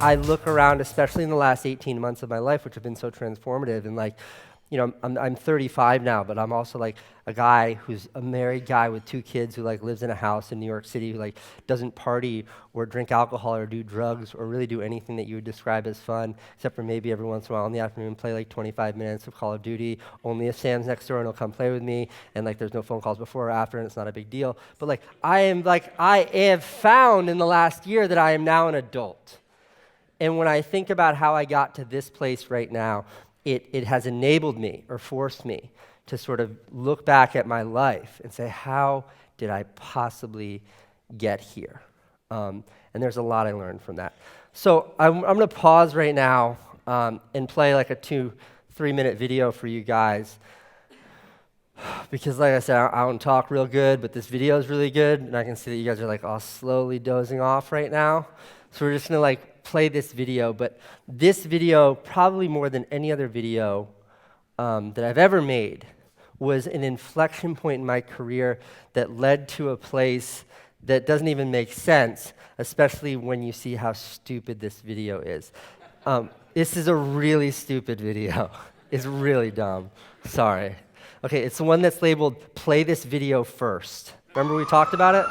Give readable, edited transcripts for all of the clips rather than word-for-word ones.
I look around, especially in the last 18 months of my life, which have been so transformative, and like, you know, I'm 35 now, but I'm also like a guy who's a married guy with 2 kids who like lives in a house in New York City who like doesn't party or drink alcohol or do drugs or really do anything that you would describe as fun, except for maybe every once in a while in the afternoon play like 25 minutes of Call of Duty, only if Sam's next door and he'll come play with me, and like there's no phone calls before or after and it's not a big deal. But like I have found in the last year that I am now an adult. And when I think about how I got to this place right now, it has enabled me or forced me to sort of look back at my life and say, how did I possibly get here? And there's a lot I learned from that. So I'm going to pause right now and play like a 2-3 minute video for you guys. Because like I said, I don't talk real good, but this video is really good, and I can see that you guys are like all slowly dozing off right now. So we're just going to like play this video, but this video, probably more than any other video that I've ever made, was an inflection point in my career that led to a place that doesn't even make sense, especially when you see how stupid this video is. This is a really stupid video. It's really dumb. Sorry. Okay, it's the one that's labeled, play this video first. Remember we talked about it?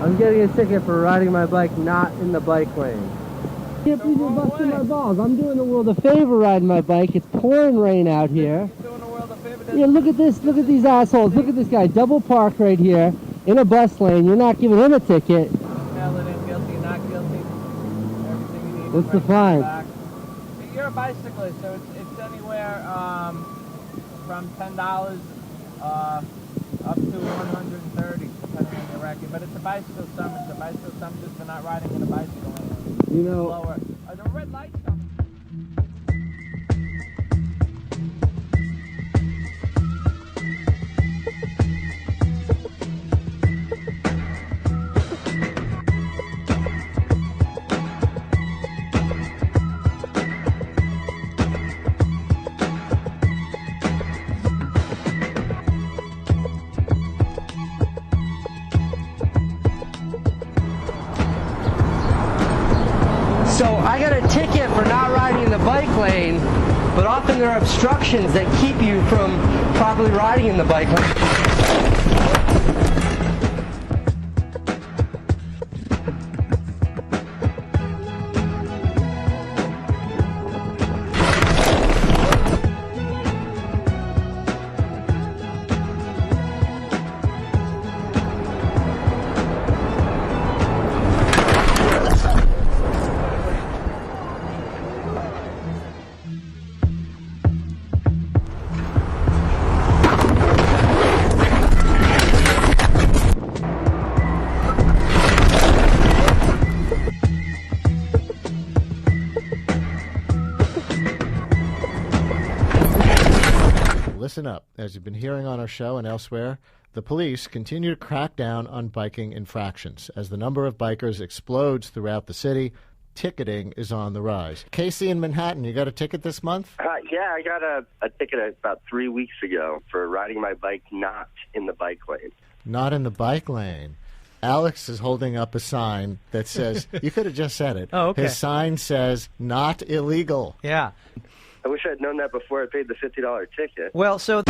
I'm getting a ticket for riding my bike not in the bike lane. Can't believe you're busting my balls. I'm doing the world a favor riding my bike. It's pouring rain out here. You're doing the world a favor. Yeah, look at this. Look at these assholes. Look at this guy. Double park right here in a bus lane. You're not giving him a ticket. Mail it in, guilty, not guilty. Everything you need. What's the fine? You're a bicyclist, so it's anywhere from $10 up to $130, depending on your record. But it's a bicycle summit. It's a bicycle summit just for not riding in a bicycle lane. You know, Lower. The red lights come. so I got a ticket for not riding in the bike lane, but often there are obstructions that keep you from properly riding in the bike lane. Listen up. As you've been hearing on our show and elsewhere, the police continue to crack down on biking infractions. As the number of bikers explodes throughout the city, ticketing is on the rise. Casey in Manhattan, you got a ticket this month? Yeah, I got a ticket about 3 weeks ago for riding my bike not in the bike lane. Not in the bike lane. Alex is holding up a sign that says, you could have just said it. Oh, okay. His sign says, not illegal. Yeah. I wish I'd known that before I paid the $50 ticket. Well, so...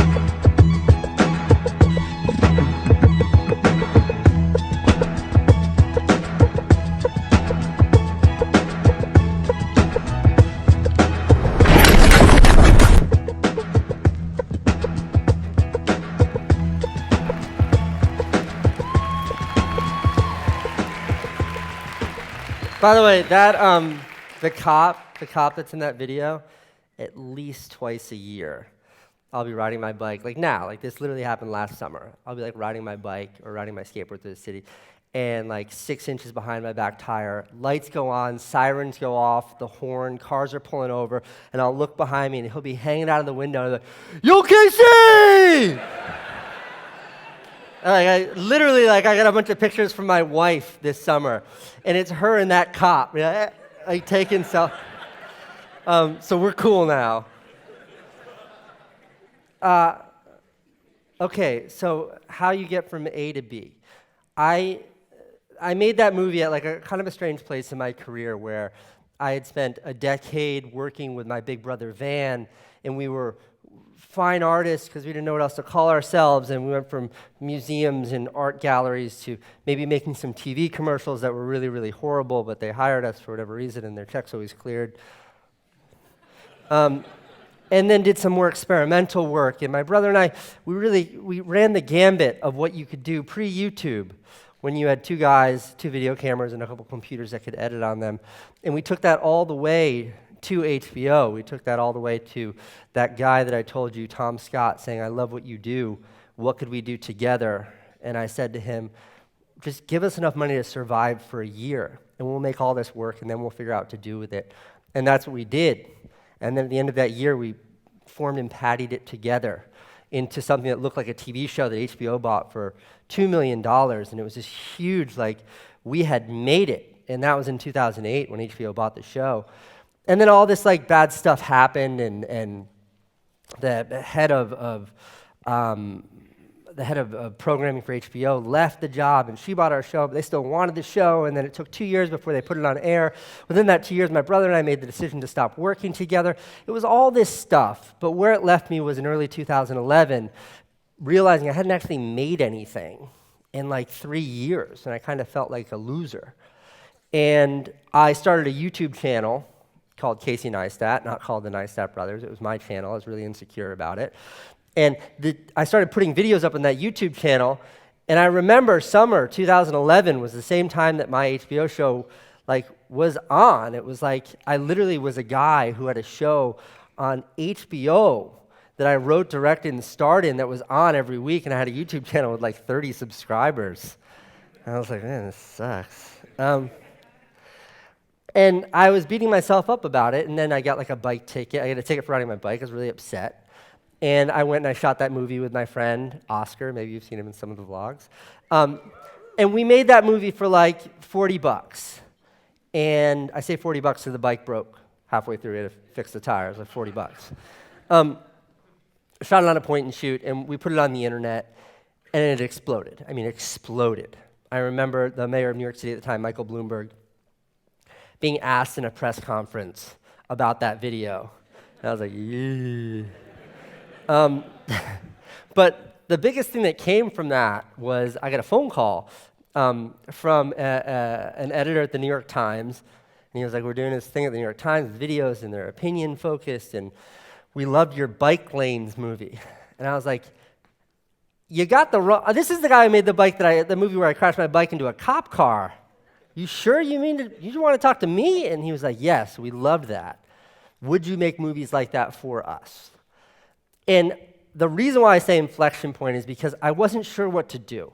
By the way, that the cop that's in that video, at least twice a year, I'll be riding my bike, like now, like this literally happened last summer. I'll be like riding my bike or riding my skateboard through the city, and like 6 inches behind my back tire, lights go on, sirens go off, the horn, cars are pulling over, and I'll look behind me and he'll be hanging out of the window and like, "Yo, Casey!" Like I got a bunch of pictures from my wife this summer, and it's her and that cop, you know, like taking self. So we're cool now. Okay, so how you get from A to B. I made that movie at like a kind of a strange place in my career where I had spent a decade working with my big brother Van, and we were fine artists because we didn't know what else to call ourselves, and we went from museums and art galleries to maybe making some TV commercials that were really, really horrible, but they hired us for whatever reason, and their checks always cleared. And then did some more experimental work. And my brother and I, we ran the gambit of what you could do pre-YouTube when you had two guys, two video cameras, and a couple computers that could edit on them. And we took that all the way to HBO. We took that all the way to that guy that I told you, Tom Scott, saying, I love what you do. What could we do together? And I said to him, just give us enough money to survive for a year, and we'll make all this work, and then we'll figure out what to do with it. And that's what we did. And then at the end of that year, we formed and pattied it together into something that looked like a TV show that HBO bought for $2 million. And it was this huge, like, we had made it. And that was in 2008 when HBO bought the show. And then all this, like, bad stuff happened, and the head of programming for HBO left the job, and she bought our show, but they still wanted the show, and then it took 2 years before they put it on air. Within that 2 years, my brother and I made the decision to stop working together. It was all this stuff, but where it left me was in early 2011, realizing I hadn't actually made anything in like 3 years, and I kind of felt like a loser. And I started a YouTube channel called Casey Neistat, not called the Neistat Brothers. It was my channel. I was really insecure about it. And I started putting videos up on that YouTube channel, and I remember summer 2011 was the same time that my HBO show was on. It was like I literally was a guy who had a show on HBO that I wrote, directed, and starred in that was on every week, and I had a YouTube channel with like 30 subscribers. And I was like, man, this sucks. And I was beating myself up about it, and then I got like a bike ticket. I got a ticket for riding my bike. I was really upset. And I went and I shot that movie with my friend, Oscar. Maybe you've seen him in some of the vlogs. And we made that movie for like $40. And I say $40 because the bike broke halfway through. We had to fix the tires, like $40. Shot it on a point and shoot, and we put it on the internet, and it exploded. I mean, exploded. I remember the mayor of New York City at the time, Michael Bloomberg, being asked in a press conference about that video. And I was like, yeah. But the biggest thing that came from that was I got a phone call from an editor at the New York Times, and he was like, we're doing this thing at the New York Times, videos, and they're opinion-focused, and we loved your Bike Lanes movie. And I was like, you got the wrong, this is the guy who made the movie where I crashed my bike into a cop car. You sure you want to talk to me? And he was like, yes, we loved that. Would you make movies like that for us? And the reason why I say inflection point is because I wasn't sure what to do.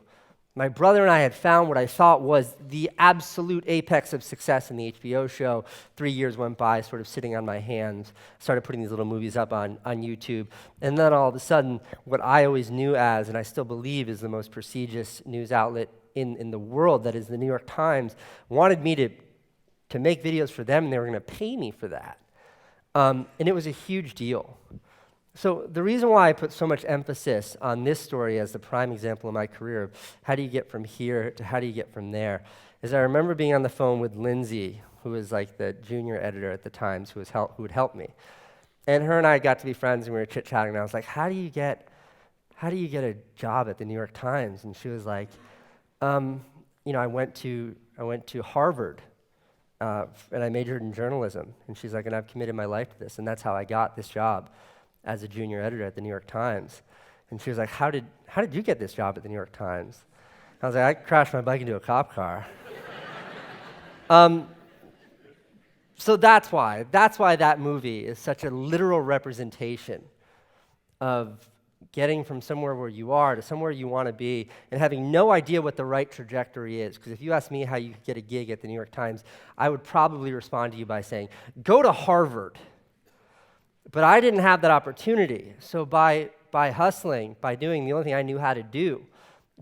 My brother and I had found what I thought was the absolute apex of success in the HBO show. 3 years went by, sort of sitting on my hands, started putting these little movies up on YouTube. And then all of a sudden, what I always knew as, and I still believe is the most prestigious news outlet in the world, that is the New York Times, wanted me to make videos for them, and they were going to pay me for that. And it was a huge deal. So the reason why I put so much emphasis on this story as the prime example of my career of how do you get from here to how do you get from there is I remember being on the phone with Lindsay, who was like the junior editor at the Times, who would help me. And her and I got to be friends, and we were chit-chatting, and I was like, how do you get a job at the New York Times? And she was like, I went to Harvard, and I majored in journalism. And she's like, and I've committed my life to this, and that's how I got this job as a junior editor at the New York Times. And she was like, how did you get this job at the New York Times? I was like, I crashed my bike into a cop car. So that's why that movie is such a literal representation of getting from somewhere where you are to somewhere you want to be and having no idea what the right trajectory is. Because if you ask me how you get a gig at the New York Times, I would probably respond to you by saying, go to Harvard. But I didn't have that opportunity. So by hustling, by doing the only thing I knew how to do,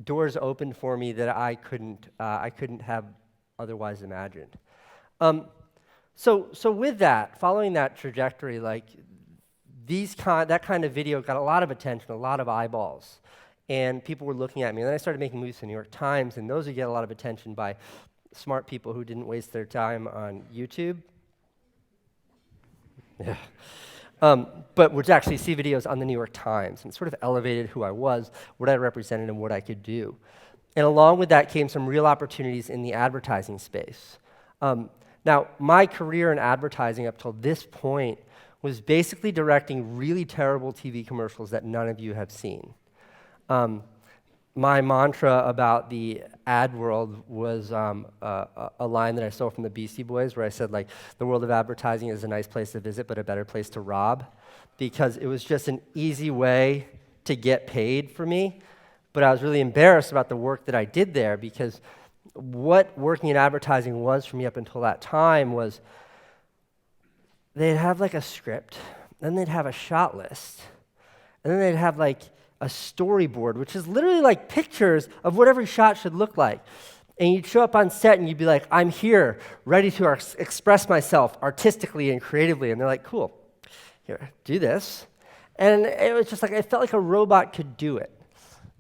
doors opened for me that I couldn't have otherwise imagined. So with that, following that trajectory, like that kind of video got a lot of attention, a lot of eyeballs, and people were looking at me. And then I started making movies for the New York Times, and those would get a lot of attention by smart people who didn't waste their time on YouTube. Yeah. But would actually see videos on the New York Times, and sort of elevated who I was, what I represented, and what I could do. And along with that came some real opportunities in the advertising space. Now, my career in advertising up till this point was basically directing really terrible TV commercials that none of you have seen. My mantra about the ad world was a line that I stole from the Beastie Boys, where I said, like, the world of advertising is a nice place to visit, but a better place to rob, because it was just an easy way to get paid for me. But I was really embarrassed about the work that I did there, because what working in advertising was for me up until that time was they'd have like a script, then they'd have a shot list, and then they'd have like a storyboard, which is literally like pictures of what every shot should look like. And you'd show up on set and you'd be like, I'm here, ready to express myself artistically and creatively. And they're like, cool, here, do this. And it was just like, I felt like a robot could do it.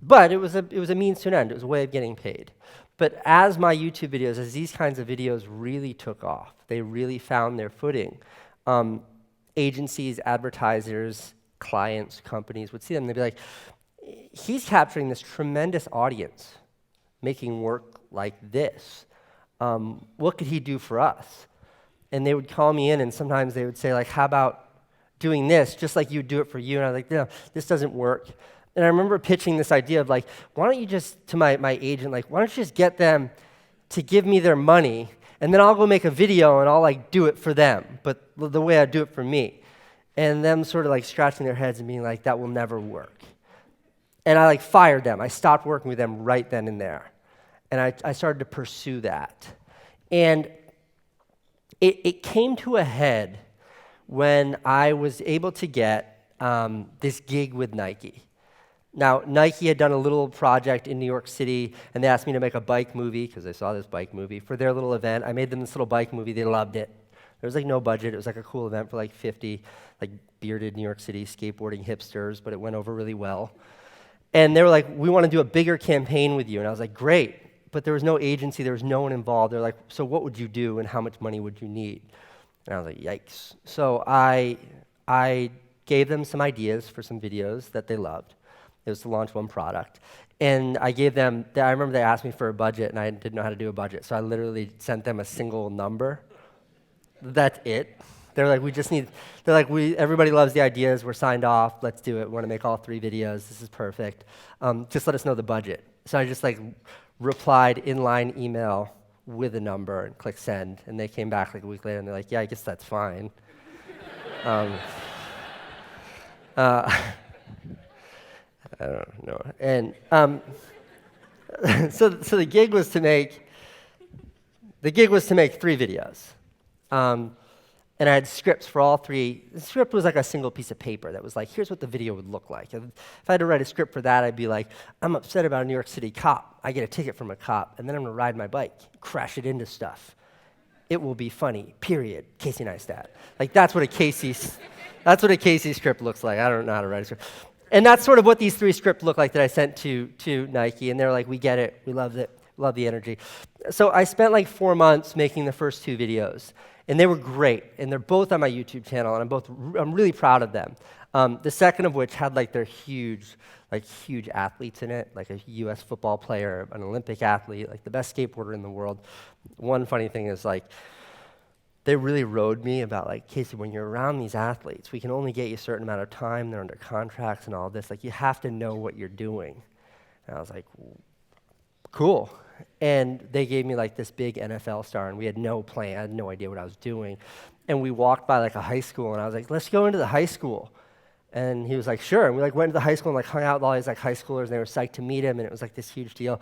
But it was a means to an end. It was a way of getting paid. But as my YouTube videos, as these kinds of videos really took off, they really found their footing. Agencies, advertisers, clients, companies would see them, and they'd be like, he's capturing this tremendous audience, making work like this. What could he do for us? And they would call me in, and sometimes they would say, like, how about doing this, just like you would do it for you? And I was like, no, this doesn't work. And I remember pitching this idea of, like, why don't you just, to my agent, like, why don't you just get them to give me their money, and then I'll go make a video, and I'll, like, do it for them, but the way I do it for me. And them sort of like scratching their heads and being like, that will never work. And I like fired them. I stopped working with them right then and there. And I started to pursue that. And it came to a head when I was able to get this gig with Nike. Now, Nike had done a little project in New York City, and they asked me to make a bike movie, because they saw this bike movie, for their little event. I made them this little bike movie. They loved it. There was like no budget. It was like a cool event for like 50 like bearded New York City skateboarding hipsters, but it went over really well. And they were like, we want to do a bigger campaign with you. And I was like, great. But there was no agency. There was no one involved. They're like, so what would you do and how much money would you need? And I was like, yikes. So I gave them some ideas for some videos that they loved. It was to launch one product. And I gave them, I remember they asked me for a budget, and I didn't know how to do a budget. So I literally sent them a single number. That's it. They're like, everybody loves the ideas, we're signed off, let's do it, we want to make all 3 videos, this is perfect. Just let us know the budget. So I just like replied inline email with a number and click send, and they came back like a week later and they're like, yeah, I guess that's fine. I don't know. And so the gig was to make 3 videos. And I had scripts for all 3. The script was like a single piece of paper that was like, here's what the video would look like. And if I had to write a script for that, I'd be like, I'm upset about a New York City cop. I get a ticket from a cop, and then I'm going to ride my bike, crash it into stuff. It will be funny, period. Casey Neistat. Like, that's what a Casey script looks like. I don't know how to write a script. And that's sort of what these 3 scripts look like that I sent to Nike, and they were like, we get it, we loved it, love the energy. So I spent like 4 months making the first 2 videos. And they were great, and they're both on my YouTube channel, and I'm really proud of them. The second of which had like their huge athletes in it, like a U.S. football player, an Olympic athlete, like the best skateboarder in the world. One funny thing is like, they really rode me about like, Casey, when you're around these athletes, we can only get you a certain amount of time, they're under contracts and all this, like you have to know what you're doing. And I was like, cool. And they gave me like this big NFL star, and we had no plan. I had no idea what I was doing. And we walked by like a high school, and I was like, let's go into the high school. And he was like, sure. And we like went to the high school and like hung out with all these like high schoolers, and they were psyched to meet him, and it was like this huge deal.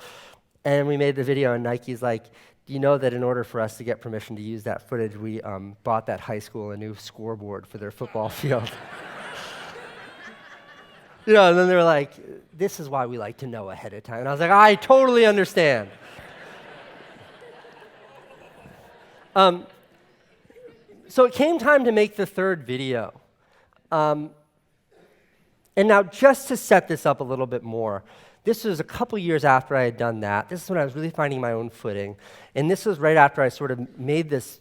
And we made the video, and Nike's like, do you know that in order for us to get permission to use that footage, we bought that high school a new scoreboard for their football field? And then they were like, this is why we like to know ahead of time. And I was like, I totally understand. So it came time to make the 3rd video. And now, just to set this up a little bit more, this was a couple years after I had done that. This is when I was really finding my own footing. And this was right after I sort of made this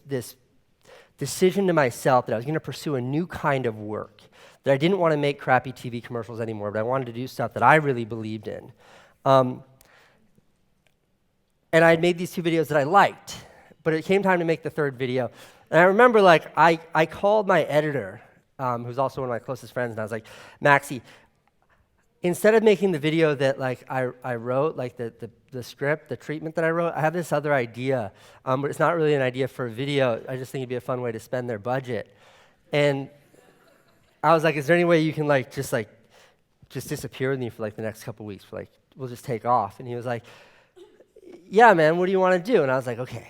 decision to myself that I was going to pursue a new kind of work, that I didn't want to make crappy TV commercials anymore, but I wanted to do stuff that I really believed in. And I had made these 2 videos that I liked, but it came time to make the 3rd video. And I remember, like, I called my editor, who's also one of my closest friends, and I was like, Maxie, instead of making the video that like I wrote, like the script, the treatment that I wrote, I have this other idea, but it's not really an idea for a video. I just think it'd be a fun way to spend their budget. And I was like, is there any way you can just disappear with me for like the next couple weeks? For like, we'll just take off. And he was like, yeah, man, what do you want to do? And I was like, okay,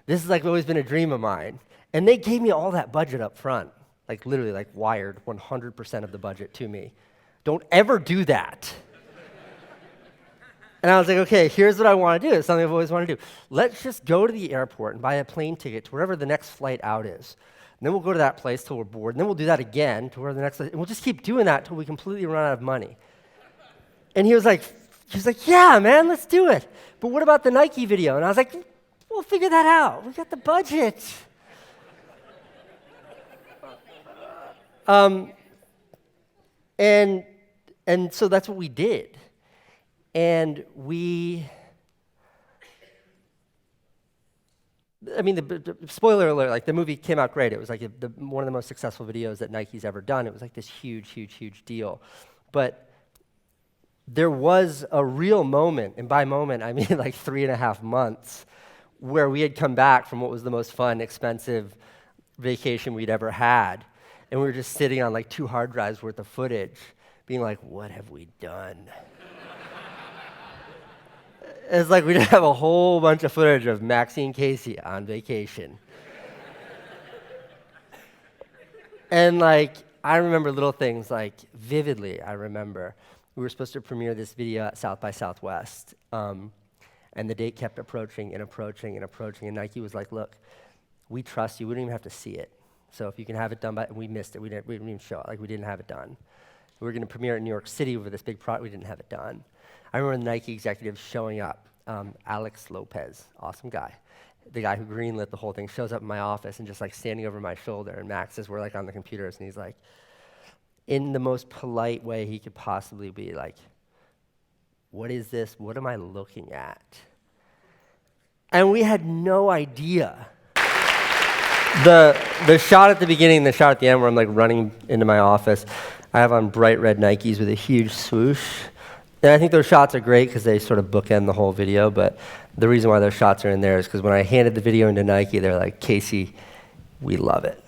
this has like always been a dream of mine. And they gave me all that budget up front, like literally like wired 100% of the budget to me. Don't ever do that. And I was like, okay, here's what I want to do. It's something I've always wanted to do. Let's just go to the airport and buy a plane ticket to wherever the next flight out is. And then we'll go to that place till we're bored. And then we'll do that again to where the next, and we'll just keep doing that till we completely run out of money. And he was like, yeah, man, let's do it. But what about the Nike video? And I was like, we'll figure that out. We got the budget. And so that's what we did. And spoiler alert, like the movie came out great. It was like one of the most successful videos that Nike's ever done. It was like this huge, huge, huge deal. But there was a real moment, and by moment I mean like 3.5 months, where we had come back from what was the most fun, expensive vacation we'd ever had. And we were just sitting on like 2 hard drives worth of footage, being like, what have we done? It's like we just have a whole bunch of footage of Maxie and Casey on vacation. And like, I remember little things like vividly. I remember we were supposed to premiere this video at South by Southwest. And the date kept approaching and approaching and approaching. And Nike was like, look, we trust you. We don't even have to see it. So if you can have it done by, and we missed it. We didn't even show it. Like, we didn't have it done. We were going to premiere it in New York City over this big project. We didn't have it done. I remember the Nike executive showing up. Alex Lopez, awesome guy. The guy who greenlit the whole thing shows up in my office and just like standing over my shoulder. And Max says, we're like on the computers. And he's like, in the most polite way he could possibly be, like, what is this? What am I looking at? And we had no idea. The shot at the beginning, the shot at the end where I'm like running into my office, I have on bright red Nikes with a huge swoosh. And I think those shots are great because they sort of bookend the whole video, but the reason why those shots are in there is because when I handed the video into Nike, they're like, Casey, we love it.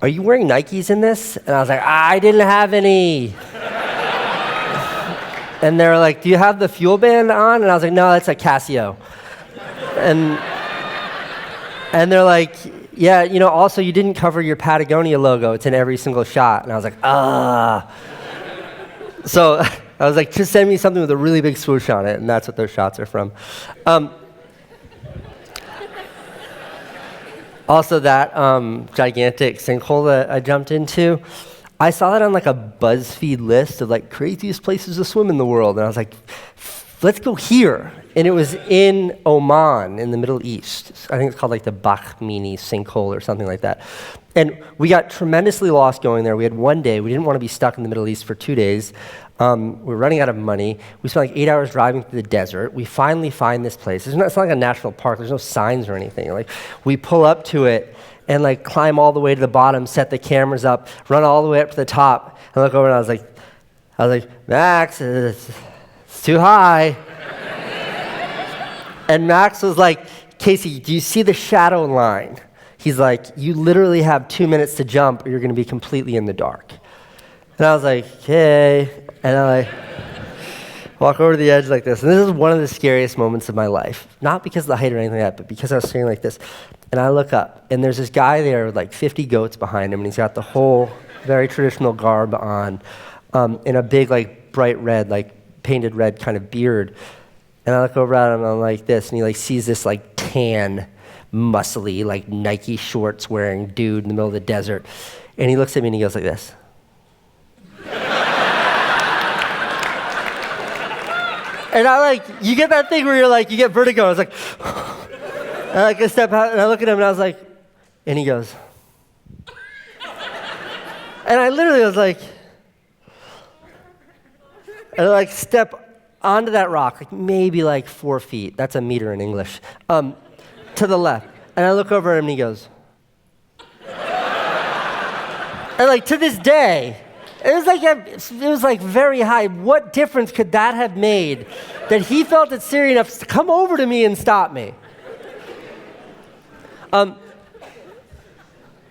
Are you wearing Nikes in this? And I was like, I didn't have any. And they're like, do you have the Fuel Band on? And I was like, no, that's a Casio. And they're like, yeah, you know, also you didn't cover your Patagonia logo. It's in every single shot. And I was like, So I was like, just send me something with a really big swoosh on it, and that's what those shots are from. Also, that gigantic sinkhole that I jumped into, I saw that on like a BuzzFeed list of like craziest places to swim in the world, and I was like, let's go here. And it was in Oman, in the Middle East. I think it's called like the Bakhmini sinkhole or something like that. And we got tremendously lost going there. We had one day. We didn't want to be stuck in the Middle East for 2 days. We were running out of money. We spent like 8 hours driving through the desert. We finally find this place. It's not like a national park. There's no signs or anything. Like, we pull up to it and like climb all the way to the bottom, set the cameras up, run all the way up to the top, and look over and I was like, Max, it's too high. And Max was like, Casey, do you see the shadow line? He's like, you literally have 2 minutes to jump or you're going to be completely in the dark. And I was like, okay. And I like walk over to the edge like this. And this is one of the scariest moments of my life. Not because of the height or anything like that, but because I was sitting like this. And I look up, and there's this guy there with like 50 goats behind him, and he's got the whole very traditional garb on, in a big, like, bright red, like, painted red kind of beard. And I look over at him, and I'm like this, and he like sees this like tan, muscly, like Nike shorts wearing dude in the middle of the desert. And he looks at me and he goes like this. And I like, you get that thing where you're like, you get vertigo. I was like, and I step out and I look at him and I was like, and he goes, and I literally was like, and I like step onto that rock, like maybe like 4 feet. That's a meter in English. To the left. And I look over at him and he goes, and like to this day, it was like very high. What difference could that have made that he felt it serious enough to come over to me and stop me?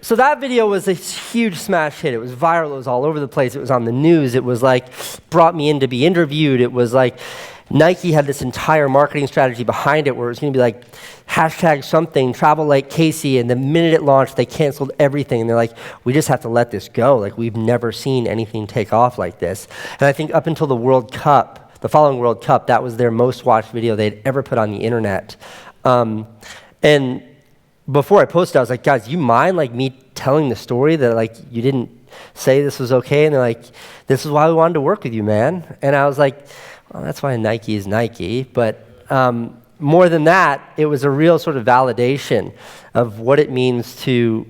So that video was a huge smash hit. It was viral. It was all over the place. It was on the news. It was like, brought me in to be interviewed. It was like, Nike had this entire marketing strategy behind it where it was going to be like, hashtag something, travel like Casey, and the minute it launched, they canceled everything. And they're like, we just have to let this go. Like, we've never seen anything take off like this. And I think up until the World Cup, the following World Cup, that was their most watched video they'd ever put on the internet. And before I posted, I was like, guys, you mind like me telling the story that like you didn't say this was okay? And they're like, this is why we wanted to work with you, man. And I was like, well, that's why Nike is Nike. But more than that, it was a real sort of validation of what it means to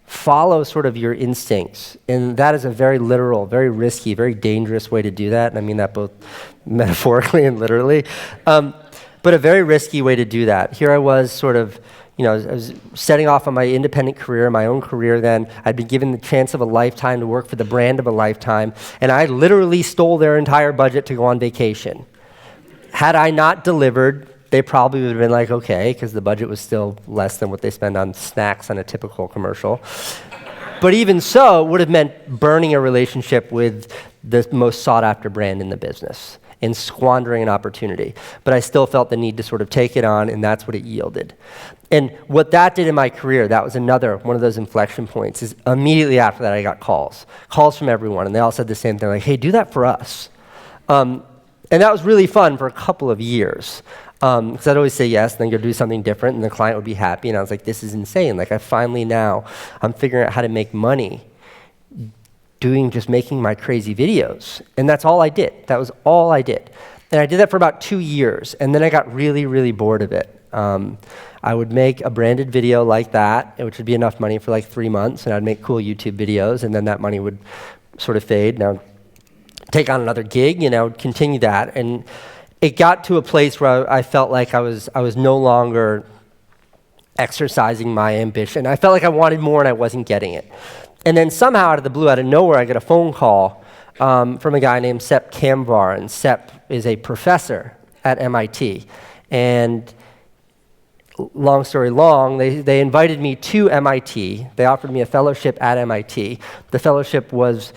follow sort of your instincts. And that is a very literal, very risky, very dangerous way to do that. And I mean that both metaphorically and literally. But a very risky way to do that. Here I was sort of, I was setting off on my independent career, my own career then. I'd been given the chance of a lifetime to work for the brand of a lifetime, and I literally stole their entire budget to go on vacation. Had I not delivered, they probably would have been like, okay, because the budget was still less than what they spend on snacks on a typical commercial. But even so, it would have meant burning a relationship with the most sought-after brand in the business and squandering an opportunity. But I still felt the need to sort of take it on, and that's what it yielded. And what that did in my career, that was another one of those inflection points, is immediately after that I got calls from everyone, and they all said the same thing, like, hey, do that for us. And that was really fun for a couple of years. Because I'd always say yes, and then go do something different, and the client would be happy, and I was like, this is insane. Like, I'm figuring out how to make money just making my crazy videos. And that's all I did. That was all I did. And I did that for about 2 years, and then I got really, really bored of it. I would make a branded video like that, which would be enough money for like 3 months, and I'd make cool YouTube videos, and then that money would sort of fade. Now, take on another gig, continue that. And it got to a place where I felt like I was no longer exercising my ambition. I felt like I wanted more, and I wasn't getting it. And then somehow, out of the blue, out of nowhere, I get a phone call from a guy named Sepp Kamvar, and Sepp is a professor at MIT. And long story long, they invited me to MIT. They offered me a fellowship at MIT. The fellowship was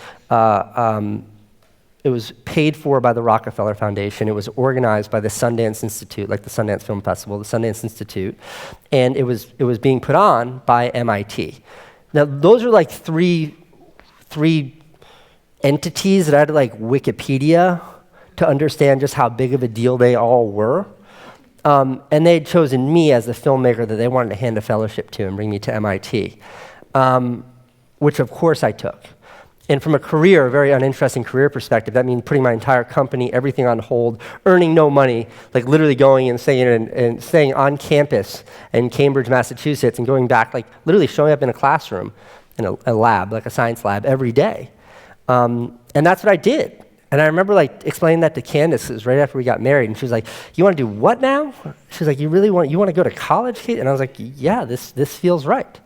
it was paid for by the Rockefeller Foundation. It was organized by the Sundance Institute, like the Sundance Film Festival, the Sundance Institute, and it was being put on by MIT. Now, those are like three entities that I had to like Wikipedia to understand just how big of a deal they all were. And they had chosen me as the filmmaker that they wanted to hand a fellowship to and bring me to MIT, which of course I took. And from a very uninteresting career perspective, that means putting my entire company, everything on hold, earning no money, like literally going and staying on campus in Cambridge, Massachusetts, and going back, like literally showing up in a classroom, in a lab, like a science lab, every day. And that's what I did. And I remember like explaining that to Candace. It was right after we got married, and she was like, "You want to do what now?" She was like, "You want to go to college, Kate?" And I was like, "Yeah, this feels right."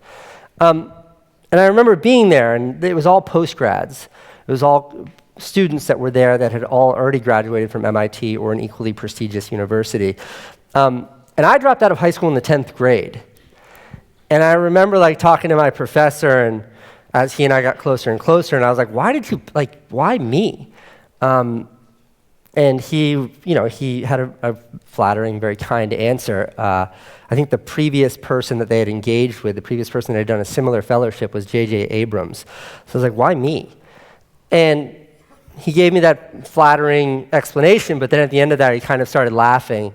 And I remember being there, and it was all postgrads. It was all students that were there that had all already graduated from MIT or an equally prestigious university. And I dropped out of high school in the 10th grade. And I remember like talking to my professor, and as he and I got closer and closer, and I was like, why me? And he had a flattering, very kind answer. I think the previous person that they had engaged with, the previous person that had done a similar fellowship was J.J. Abrams. So I was like, why me? And he gave me that flattering explanation, but then at the end of that, he kind of started laughing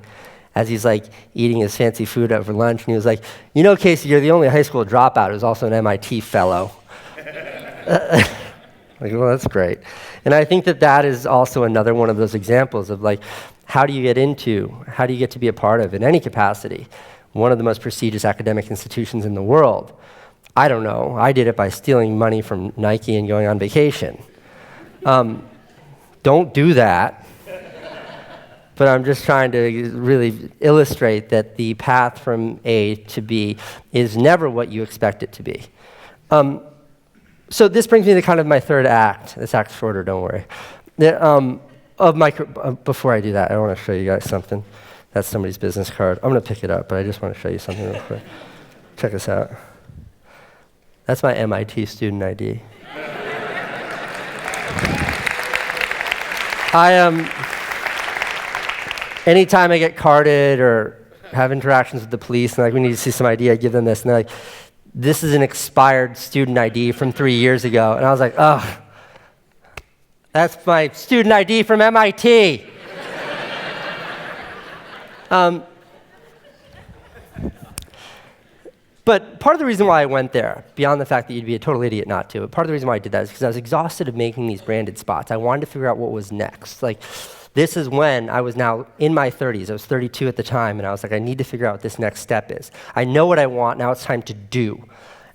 as he's like eating his fancy food over lunch, and he was like, Casey, you're the only high school dropout who's also an MIT fellow. Like, well, that's great. And I think that that is also another one of those examples of like, how do you get to be a part of, in any capacity, one of the most prestigious academic institutions in the world? I don't know. I did it by stealing money from Nike and going on vacation. Don't do that. But I'm just trying to really illustrate that the path from A to B is never what you expect it to be. So this brings me to kind of my third act. This act's shorter, don't worry. Before I do that, I want to show you guys something. That's somebody's business card. I'm going to pick it up, but I just want to show you something real quick. Check this out. That's my MIT student ID. Anytime I get carded or have interactions with the police and like we need to see some ID, I give them this, and they're like, this is an expired student ID from 3 years ago. And I was like, oh, that's my student ID from MIT. But part of the reason why I went there, beyond the fact that you'd be a total idiot not to, but part of the reason why I did that is because I was exhausted of making these branded spots. I wanted to figure out what was next. Like, this is when I was now in my 30s. I was 32 at the time, and I was like, I need to figure out what this next step is. I know what I want, now it's time to do.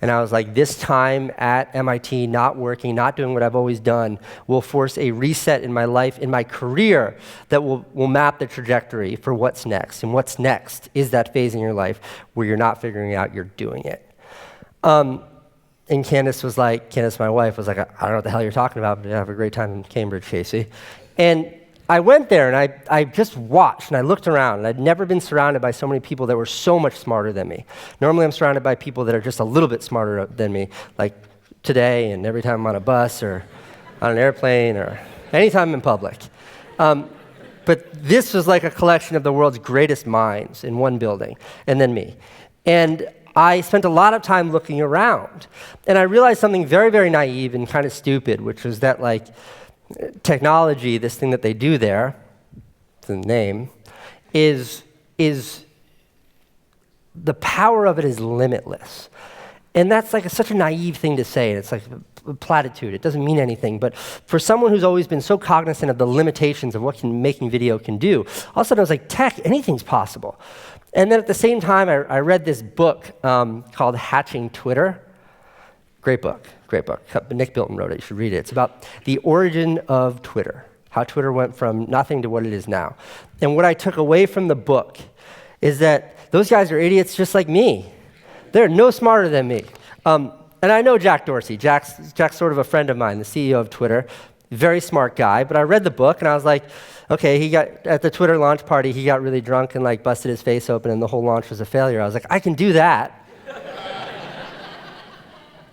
And I was like, this time at MIT, not working, not doing what I've always done, will force a reset in my life, in my career, that will map the trajectory for what's next. And what's next is that phase in your life where you're not figuring out, you're doing it. And Candace, my wife, was like, I don't know what the hell you're talking about, but have a great time in Cambridge, Casey. And I went there and I just watched and I looked around, and I'd never been surrounded by so many people that were so much smarter than me. Normally I'm surrounded by people that are just a little bit smarter than me, like today and every time I'm on a bus or on an airplane or anytime I'm in public. But this was like a collection of the world's greatest minds in one building, and then me. And I spent a lot of time looking around, and I realized something very, very naive and kind of stupid, which was that like, technology, this thing that they do there, the name, is the power of it is limitless. And that's like such a naive thing to say. It's like a platitude. It doesn't mean anything. But for someone who's always been so cognizant of the limitations of what making video can do, all of a sudden I was like, tech, anything's possible. And then at the same time, I read this book called Hatching Twitter. Great book. Nick Bilton wrote it. You should read it. It's about the origin of Twitter, how Twitter went from nothing to what it is now. And what I took away from the book is that those guys are idiots just like me. They're no smarter than me. And I know Jack Dorsey. Jack's sort of a friend of mine, the CEO of Twitter. Very smart guy. But I read the book and I was like, okay, at the Twitter launch party, he got really drunk and like busted his face open and the whole launch was a failure. I was like, I can do that.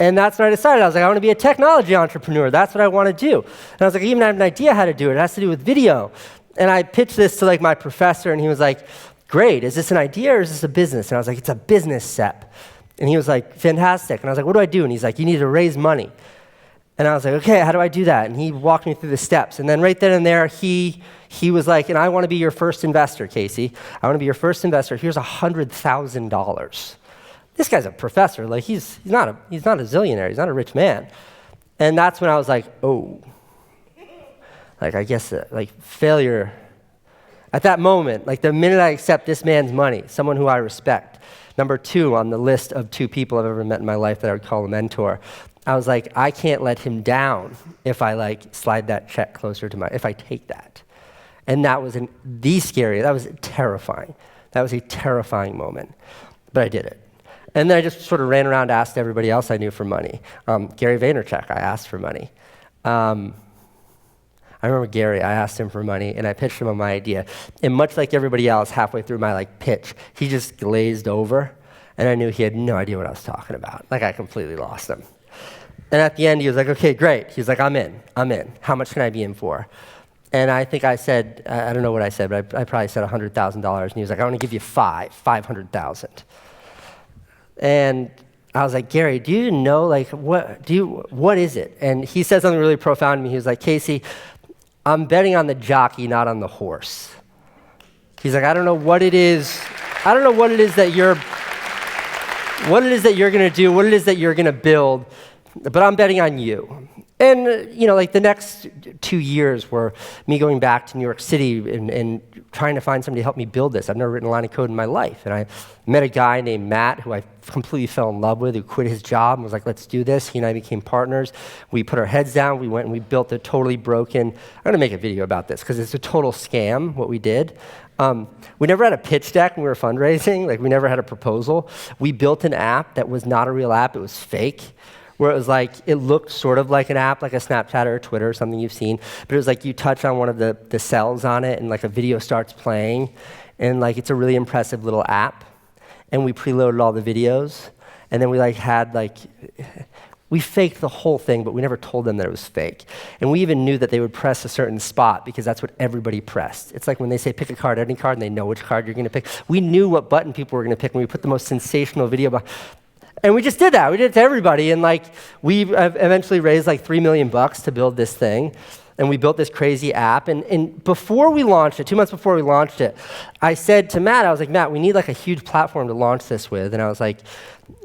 And that's when I decided. I was like, I want to be a technology entrepreneur. That's what I want to do. And I was like, I even have an idea how to do it. It has to do with video. And I pitched this to like my professor, and he was like, great. Is this an idea or is this a business? And I was like, it's a business, Sep. And he was like, fantastic. And I was like, what do I do? And he's like, you need to raise money. And I was like, okay, how do I do that? And he walked me through the steps. And then right then and there, he was like, and I want to be your first investor, Casey. I want to be your first investor. Here's $100,000. This guy's a professor. Like he's not a zillionaire. He's not a rich man. And that's when I was like, oh, like I guess like failure. At that moment, like the minute I accept this man's money, someone who I respect, number 2 on the list of 2 people I've ever met in my life that I would call a mentor, I was like, I can't let him down if I like slide that check closer to if I take that. And that was that was terrifying. That was a terrifying moment. But I did it. And then I just sort of ran around, asked everybody else I knew for money. Gary Vaynerchuk, I asked for money. I remember Gary, I asked him for money, and I pitched him on my idea. And much like everybody else, halfway through my pitch, he just glazed over, and I knew he had no idea what I was talking about. Like, I completely lost him. And at the end, he was like, okay, great. He was like, I'm in. How much can I be in for? And I think I said, I don't know what I said, but I probably said $100,000. And he was like, I want to give you $500,000. And I was like, Gary, do you know, what is it? And he said something really profound to me. He was like, Casey, I'm betting on the jockey, not on the horse. He's like, I don't know what it is that you're going to do, what it is that you're going to build, but I'm betting on you. And, like the next 2 years were me going back to New York City and trying to find somebody to help me build this. I've never written a line of code in my life. And I met a guy named Matt who I completely fell in love with, who quit his job and was like, let's do this. He and I became partners. We put our heads down. We went and we built a totally broken, I'm going to make a video about this because it's a total scam what we did. We never had a pitch deck when we were fundraising. Like, we never had a proposal. We built an app that was not a real app. It was fake, where it was like, it looked sort of like an app, like a Snapchat or a Twitter or something you've seen, but it was like you touch on one of the cells on it and like a video starts playing, and like it's a really impressive little app. And we preloaded all the videos, and then we we faked the whole thing, but we never told them that it was fake. And we even knew that they would press a certain spot because that's what everybody pressed. It's like when they say pick a card, any card, and they know which card you're gonna pick. We knew what button people were gonna pick, and we put the most sensational video behind. And we just did that. We did it to everybody. And like, we eventually raised like $3 million to build this thing. And we built this crazy app. And before we launched it, 2 months before we launched it, I said to Matt, I was like, Matt, we need like a huge platform to launch this with. And I was like,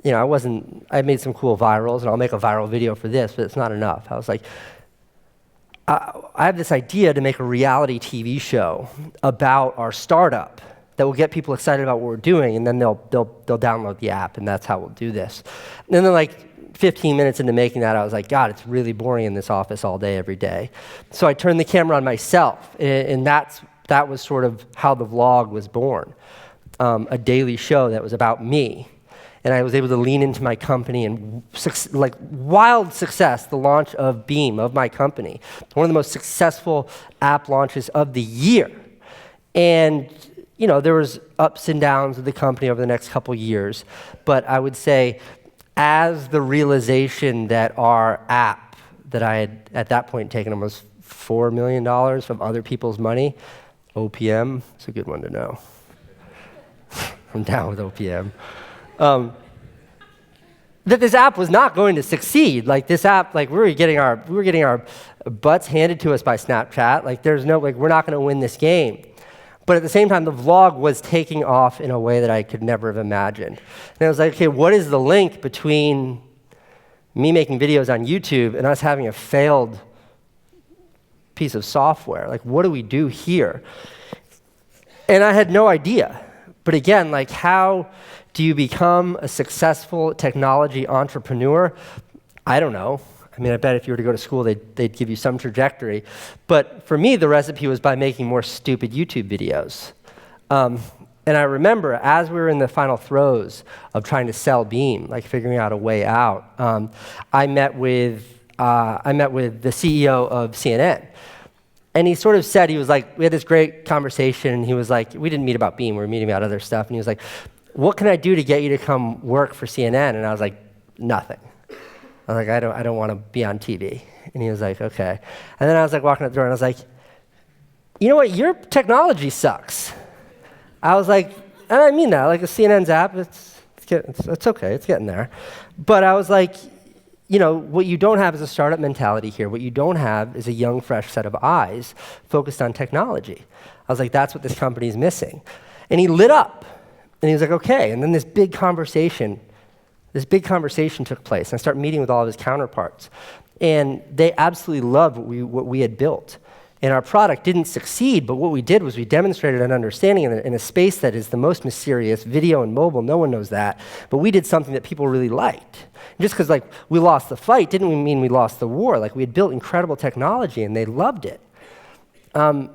I made some cool virals, and I'll make a viral video for this, but it's not enough. I was like, I have this idea to make a reality TV show about our startup that will get people excited about what we're doing, and then they'll download the app, and that's how we'll do this. And then like 15 minutes into making that, I was like, God, it's really boring in this office all day, every day. So I turned the camera on myself, and that was sort of how the vlog was born, a daily show that was about me. And I was able to lean into my company and wild success, the launch of Beam, of my company, one of the most successful app launches of the year. And there was ups and downs of the company over the next couple years, but I would say as the realization that our app that I had at that point taken almost $4 million from other people's money, OPM, it's a good one to know. I'm down with OPM. That this app was not going to succeed. Like, this app, like, we were getting our butts handed to us by Snapchat. Like, we're not going to win this game. But at the same time, the vlog was taking off in a way that I could never have imagined. And I was like, okay, what is the link between me making videos on YouTube and us having a failed piece of software? Like, what do we do here? And I had no idea. But again, like, how do you become a successful technology entrepreneur? I don't know. I mean, I bet if you were to go to school, they'd give you some trajectory. But for me, the recipe was by making more stupid YouTube videos. And I remember, as we were in the final throes of trying to sell Beam, like figuring out a way out, I met with the CEO of CNN. And he sort of said, he was like, we had this great conversation, and he was like, we didn't meet about Beam, we were meeting about other stuff. And he was like, what can I do to get you to come work for CNN? And I was like, nothing. I was like, I don't want to be on TV. And he was like, okay. And then I was like walking out the door, and I was like, you know what, your technology sucks. I was like, and I mean that, like a CNN's app, it's okay, it's getting there. But I was like, what you don't have is a startup mentality here. What you don't have is a young, fresh set of eyes focused on technology. I was like, that's what this company is missing. And he lit up, and he was like, okay. And then this big conversation took place, and I started meeting with all of his counterparts. And they absolutely loved what we had built. And our product didn't succeed, but what we did was we demonstrated an understanding in a space that is the most mysterious, video and mobile, no one knows that, but we did something that people really liked. And just because we lost the fight didn't mean we lost the war. Like, we had built incredible technology, and they loved it. And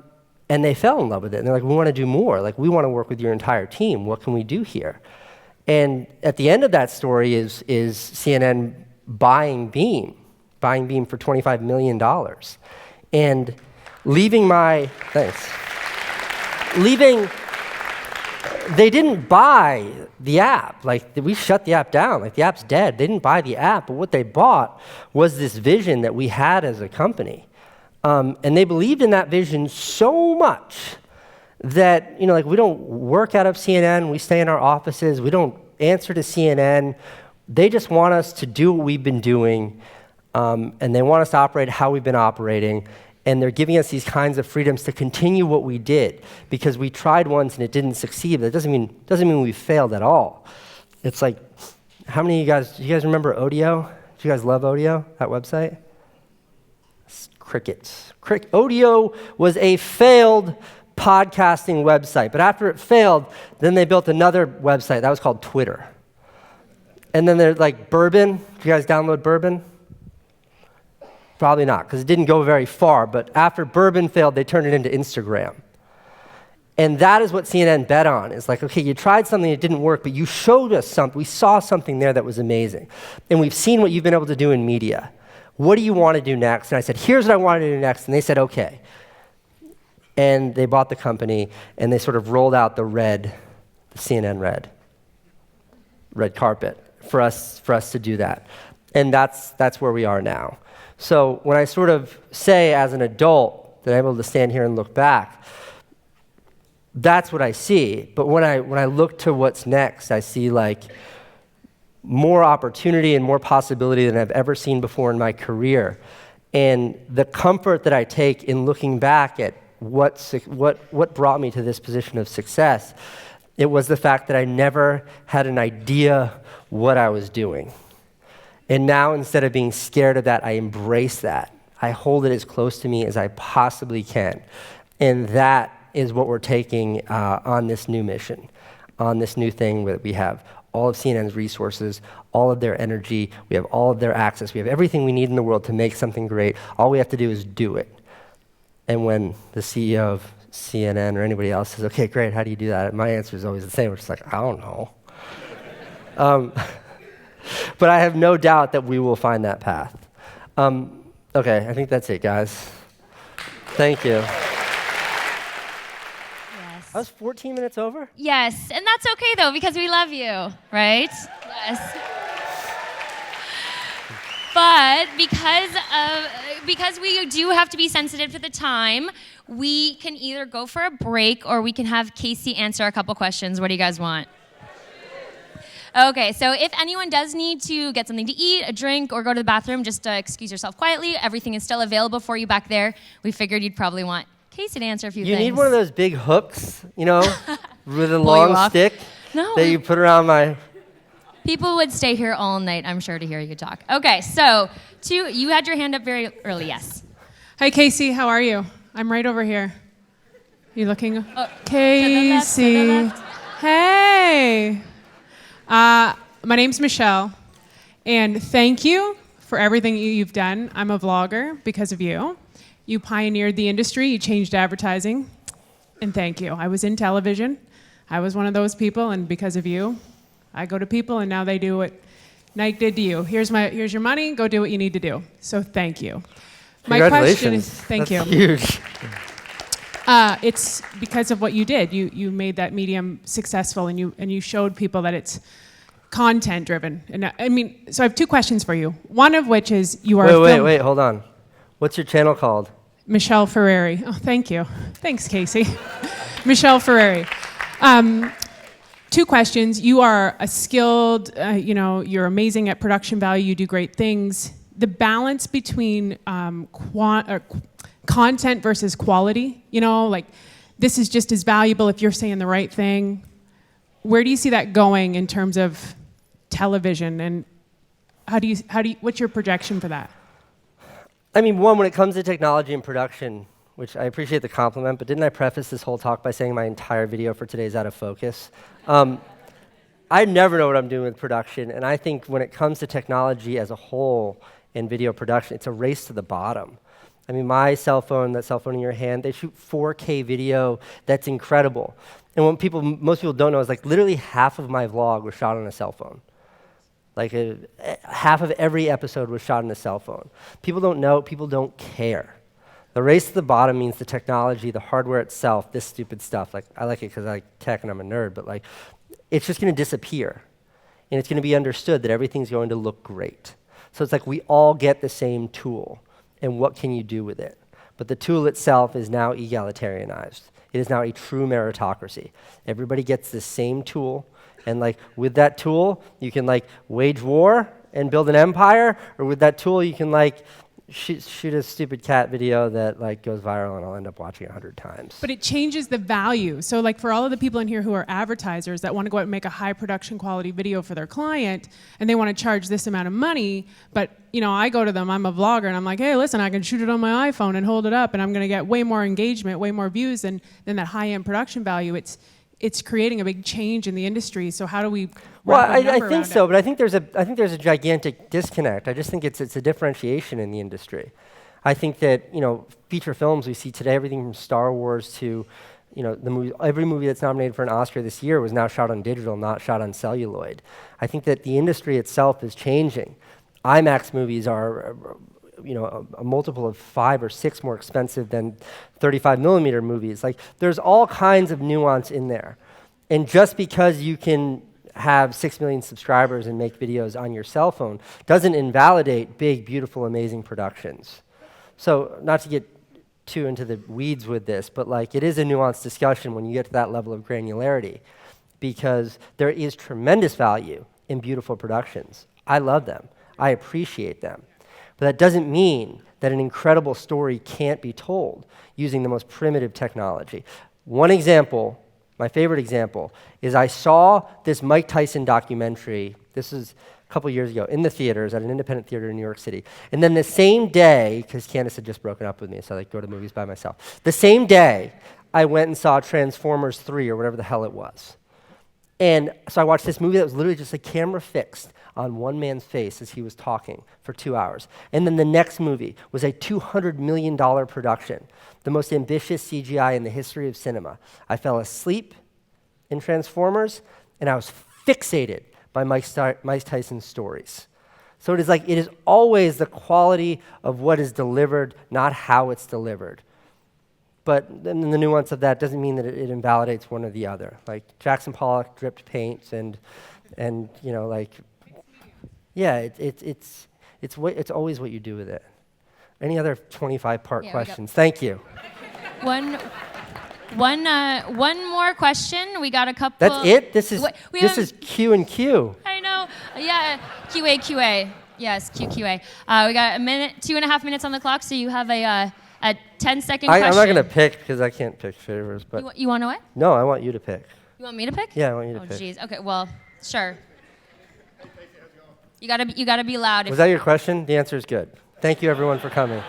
they fell in love with it, and they're like, we want to do more. Like, we want to work with your entire team. What can we do here? And at the end of that story is CNN buying Beam for $25 million. And they didn't buy the app. Like, we shut the app down. Like, the app's dead. They didn't buy the app, but what they bought was this vision that we had as a company. And they believed in that vision so much that, we don't work out of CNN, we stay in our offices, we don't answer to CNN. They just want us to do what we've been doing, and they want us to operate how we've been operating, and they're giving us these kinds of freedoms to continue what we did, because we tried once and it didn't succeed. That doesn't mean we failed at all. It's like, how many of you guys remember Odeo? Do you guys love Odeo, that website? Crickets. Odeo was a failed podcasting website. But after it failed, then they built another website. That was called Twitter. And then there's like Bourbon. Did you guys download Bourbon? Probably not, because it didn't go very far. But after Bourbon failed, they turned it into Instagram. And that is what CNN bet on. It's like, okay, you tried something, it didn't work, but you showed us something. We saw something there that was amazing. And we've seen what you've been able to do in media. What do you want to do next? And I said, here's what I want to do next. And they said, okay. And they bought the company, and they sort of rolled out the CNN red carpet for us to do that. And that's where we are now. So when I sort of say as an adult that I'm able to stand here and look back, that's what I see. But when I look to what's next, I see like more opportunity and more possibility than I've ever seen before in my career. And the comfort that I take in looking back at what brought me to this position of success, it was the fact that I never had an idea what I was doing. And now, instead of being scared of that, I embrace that. I hold it as close to me as I possibly can. And that is what we're taking on this new mission, on this new thing that we have. All of CNN's resources, all of their energy, we have all of their access, we have everything we need in the world to make something great. All we have to do is do it. And when the CEO of CNN or anybody else says, okay, great, how do you do that? My answer is always the same, which is like, I don't know. But I have no doubt that we will find that path. Okay, I think that's it, guys. Thank you. Yes. I was 14 minutes over? Yes, and that's okay though, because we love you, right? Yes. But because we do have to be sensitive to the time, we can either go for a break or we can have Casey answer a couple questions. What do you guys want? Okay, so if anyone does need to get something to eat, a drink, or go to the bathroom, just excuse yourself quietly. Everything is still available for you back there. We figured you'd probably want Casey to answer a few things. You need one of those big hooks, with a Pull long you off. stick No. that you put around my... People would stay here all night, I'm sure, to hear you talk. Okay, so you had your hand up very early, yes. Hi, Casey. How are you? I'm right over here. You looking? To Casey. the left. Hey. My name's Michelle, and thank you for everything you've done. I'm a vlogger because of you. You pioneered the industry. You changed advertising, and thank you. I was in television. I was one of those people, and because of you, I go to people, and now they do what Nike did to you. Here's your money. Go do what you need to do. So thank you. My question is, thank you. Huge. It's because of what you did. You made that medium successful, and you showed people that it's content driven. And so I have two questions for you. One of which is you are. Wait, hold on. What's your channel called? Michelle Ferrari. Oh, thank you. Thanks, Casey. Michelle Ferrari. Two questions. You are a skilled. You're amazing at production value. You do great things. The balance between content versus quality, this is just as valuable if you're saying the right thing. Where do you see that going in terms of television, and what's your projection for that? One, when it comes to technology and production, which I appreciate the compliment, but didn't I preface this whole talk by saying my entire video for today is out of focus? I never know what I'm doing with production, and I think when it comes to technology as a whole and video production, it's a race to the bottom. My cell phone, that cell phone in your hand, they shoot 4K video that's incredible. And what most people don't know is literally half of my vlog was shot on a cell phone. Half of every episode was shot on a cell phone. People don't know, people don't care. The race to the bottom means the technology, the hardware itself, this stupid stuff. I like it because I like tech and I'm a nerd, but it's just going to disappear. And it's going to be understood that everything's going to look great. So it's we all get the same tool. And what can you do with it? But the tool itself is now egalitarianized. It is now a true meritocracy. Everybody gets the same tool, and with that tool, you can wage war and build an empire, or with that tool, you can shoot a stupid cat video that like goes viral and I'll end up watching 100 times. But it changes the value. So like for all of the people in here who are advertisers that want to go out and make a high production quality video for their client and they want to charge this amount of money, but I go to them, I'm a vlogger, and I'm like, hey, listen, I can shoot it on my iPhone and hold it up and I'm going to get way more engagement, way more views than that high-end production value. It's creating a big change in the industry. So how do we? Well, I think so, but I think there's a gigantic disconnect. I just think it's a differentiation in the industry. I think that feature films we see today, everything from Star Wars to every movie that's nominated for an Oscar this year was now shot on digital, not shot on celluloid. I think that the industry itself is changing. IMAX movies are a multiple of 5 or 6 more expensive than 35 millimeter movies. Like, there's all kinds of nuance in there. And just because you can have 6 million subscribers and make videos on your cell phone doesn't invalidate big, beautiful, amazing productions. So not to get too into the weeds with this, but like it is a nuanced discussion when you get to that level of granularity, because there is tremendous value in beautiful productions. I love them. I appreciate them. But that doesn't mean that an incredible story can't be told using the most primitive technology. One example, my favorite example, is I saw this Mike Tyson documentary. This is a couple years ago in the theaters at an independent theater in New York City. And then the same day, because Candace had just broken up with me, so I go to movies by myself. The same day, I went and saw Transformers 3 or whatever the hell it was. And so I watched this movie that was literally just a camera fixed on one man's face as he was talking for 2 hours. And then the next movie was a $200 million production, the most ambitious CGI in the history of cinema. I fell asleep in Transformers, and I was fixated by Mike Tyson's stories. So it is always the quality of what is delivered, not how it's delivered. But then the nuance of that doesn't mean that it invalidates one or the other. Like Jackson Pollock dripped paint and it's always what you do with it. Any other 25-part questions? Thank you. One more question. We got a couple. That's it? This is Q and Q. I know. Yeah, QA. Yes, QQA. We got a minute, 2.5 minutes on the clock, so you have a 10-second question. I'm not going to pick because I can't pick favors. But you want to what? No, I want you to pick. You want me to pick? Yeah, I want you to pick. Oh, jeez. Okay, well, sure. You gotta be loud. Was that your question? The answer is good. Thank you, everyone, for coming.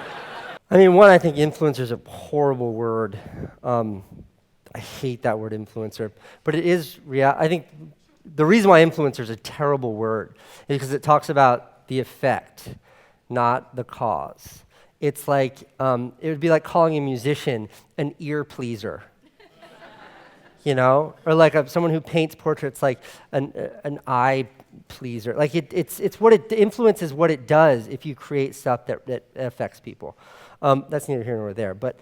I mean, one, I think influencer is a horrible word. I hate that word influencer, but it is real. I think the reason why influencer is a terrible word is because it talks about the effect, not the cause. It's like, it would be like calling a musician an ear pleaser, or like someone who paints portraits like an eye pleaser. Like influence is what it does if you create stuff that affects people. That's neither here nor there. But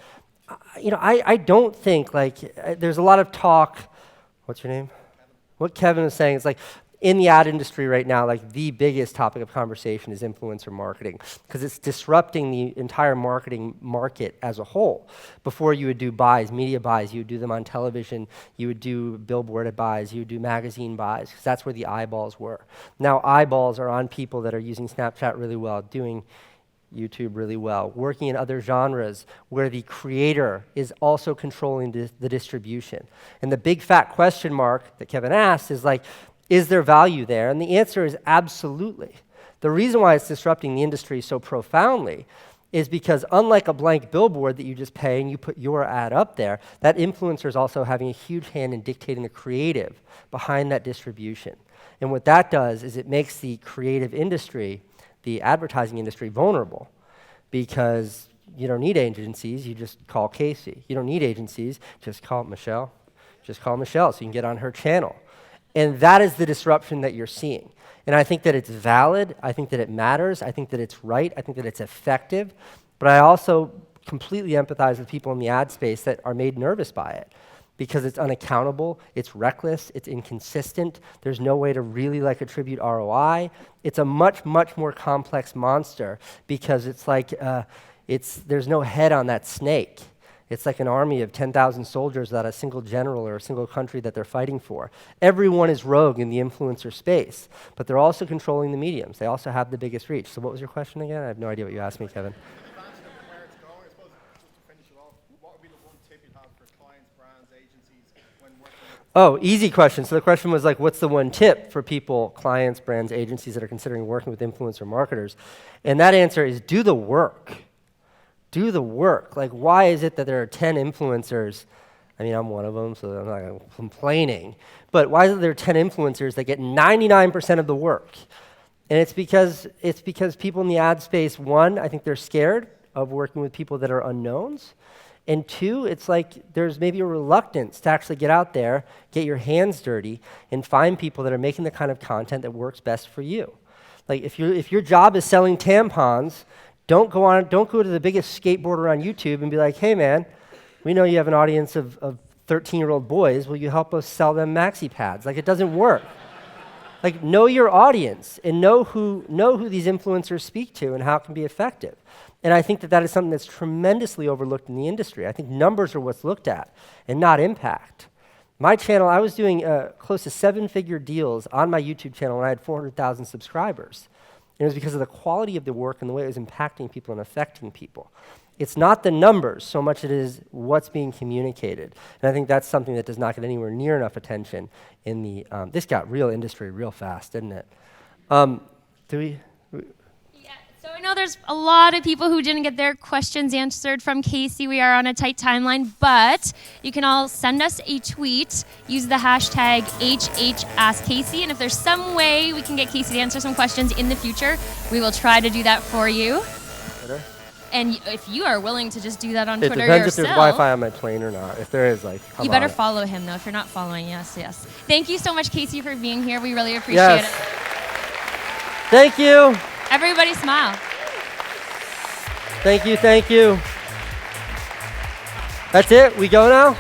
I don't think there's a lot of talk. What's your name? What Kevin was saying is like in the ad industry right now, like the biggest topic of conversation is influencer marketing because it's disrupting the entire marketing market as a whole. Before you would do buys, media buys, you would do them on television, you would do billboard buys, you would do magazine buys because that's where the eyeballs were. Now eyeballs are on people that are using Snapchat really well, doing YouTube really well, working in other genres where the creator is also controlling the distribution. And the big fat question mark that Kevin asked is like, is there value there? And the answer is absolutely. The reason why it's disrupting the industry so profoundly is because unlike a blank billboard that you just pay and you put your ad up there, that influencer is also having a huge hand in dictating the creative behind that distribution. And what that does is it makes the creative industry, the advertising industry, vulnerable because you don't need agencies, you just call Casey. You don't need agencies, just call Michelle. Just call Michelle so you can get on her channel. And that is the disruption that you're seeing. And I think that it's valid. I think that it matters. I think that it's right. I think that it's effective. But I also completely empathize with people in the ad space that are made nervous by it because it's unaccountable, it's reckless, it's inconsistent. There's no way to really attribute ROI. It's a much, much more complex monster because it's like there's no head on that snake. It's like an army of 10,000 soldiers without a single general or a single country that they're fighting for. Everyone is rogue in the influencer space, but they're also controlling the mediums. They also have the biggest reach. So what was your question again? I have no idea what you asked me, Kevin. Oh, easy question. So the question was like, what's the one tip for people, clients, brands, agencies that are considering working with influencer marketers? And that answer is do the work. Do the work. Like, why is it that there are 10 influencers? I mean, I'm one of them, so I'm not complaining. But why is it there are 10 influencers that get 99% of the work? And it's because people in the ad space, one, I think they're scared of working with people that are unknowns. And two, it's like there's maybe a reluctance to actually get out there, get your hands dirty, and find people that are making the kind of content that works best for you. Like if your job is selling tampons, don't go to the biggest skateboarder on YouTube and be like, hey man, we know you have an audience of 13-year-old boys, will you help us sell them maxi pads? Like, it doesn't work. Like, know your audience and know who these influencers speak to and how it can be effective. And I think that is something that's tremendously overlooked in the industry. I think numbers are what's looked at and not impact. My channel, I was doing close to 7-figure deals on my YouTube channel when I had 400,000 subscribers. And it was because of the quality of the work and the way it was impacting people and affecting people. It's not the numbers so much it is what's being communicated. And I think that's something that does not get anywhere near enough attention in the, this got real industry real fast, didn't it? So I know there's a lot of people who didn't get their questions answered from Casey. We are on a tight timeline, but you can all send us a tweet. Use the hashtag HHAskCasey, and if there's some way we can get Casey to answer some questions in the future, we will try to do that for you. Twitter? And if you are willing to just do that on It Twitter depends yourself. if there's Wi-Fi on my plane or not. If there is, like, come you better on. follow him, though. If you're not following, yes. Thank you so much, Casey, for being here. We really appreciate it. Thank you. Everybody smile. Thank you. That's it? We go now?